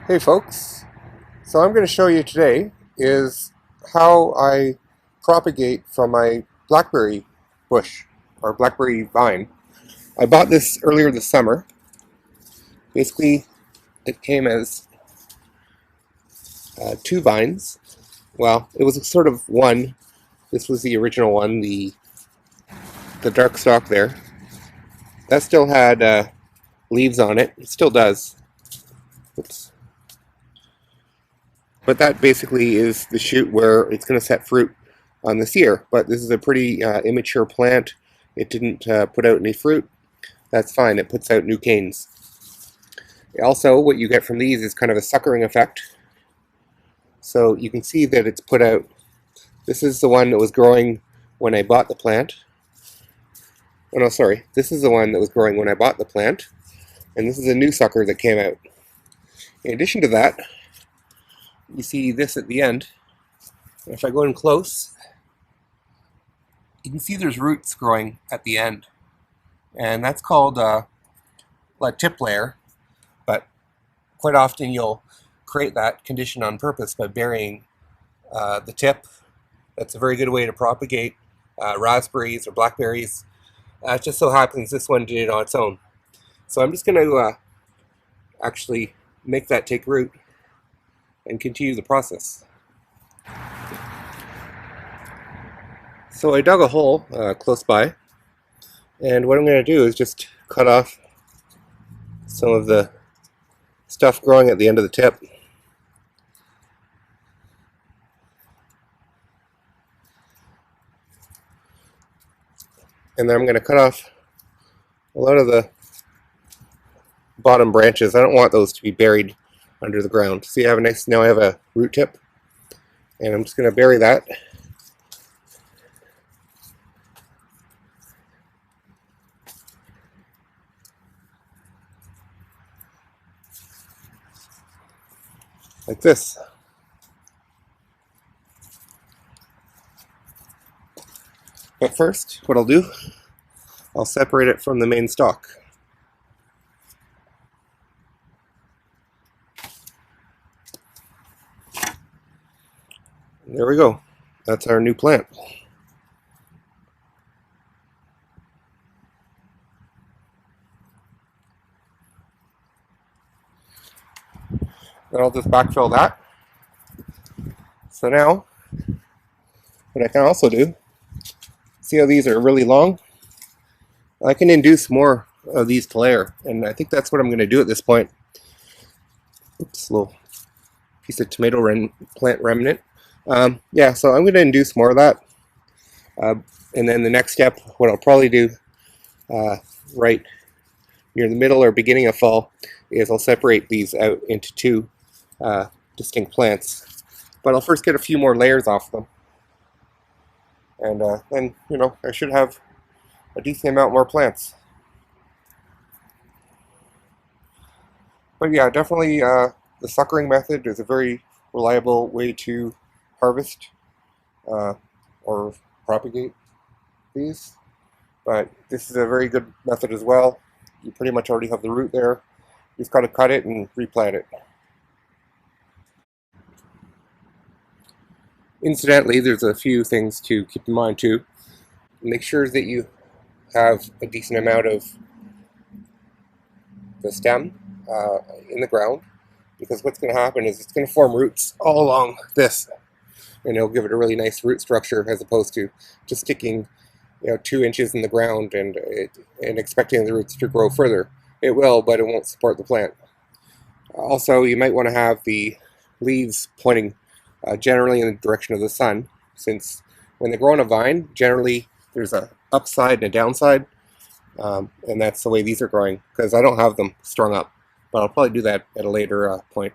Hey folks, so I'm going to show you today is how I propagate from my blackberry bush or blackberry vine. I bought this earlier this summer. Basically, it came as two vines. Well, it was sort of one. This was the original one, the dark stalk there. That still had leaves on it. It still does. Oops. But that basically is the shoot where it's going to set fruit on this year. But this is a pretty immature plant. It didn't put out any fruit. That's fine. It puts out new canes. Also, what you get from these is kind of a suckering effect. So you can see that it's put out. This is the one that was growing when I bought the plant. Oh no, sorry. This is the one that was growing when I bought the plant. And this is a new sucker that came out. In addition to that, you see this at the end. And if I go in close, you can see there's roots growing at the end. And that's called a tip layer. But quite often you'll create that condition on purpose by burying the tip. That's a very good way to propagate raspberries or blackberries. It just so happens this one did it on its own. So I'm just going to actually make that take root and continue the process. So I dug a hole close by, and what I'm going to do is just cut off some of the stuff growing at the end of the tip. And then I'm going to cut off a lot of the bottom branches. I don't want those to be buried under the ground. See, now I have a root tip, and I'm just going to bury that. Like this. But first, what I'll do, I'll separate it from the main stalk. There we go. That's our new plant. Then I'll just backfill that. So now, what I can also do, see how these are really long? I can induce more of these to layer, and I think that's what I'm going to do at this point. Oops, little piece of tomato plant remnant. Yeah, so I'm going to induce more of that. And then the next step, what I'll probably do right near the middle or beginning of fall, is I'll separate these out into two distinct plants. But I'll first get a few more layers off them. And then, I should have a decent amount more plants. But yeah, definitely the suckering method is a very reliable way to harvest or propagate these. But this is a very good method as well. You pretty much already have the root there. You just got to cut it and replant it. Incidentally, there's a few things to keep in mind too. Make sure that you have a decent amount of the stem in the ground, because what's going to happen is it's going to form roots all along this, and it'll give it a really nice root structure as opposed to just sticking 2 inches in the ground and expecting the roots to grow further. It will, but it won't support the plant. Also, you might want to have the leaves pointing generally in the direction of the sun, since when they grow on a vine, generally there's a upside and a downside, and that's the way these are growing, because I don't have them strung up, but I'll probably do that at a later point.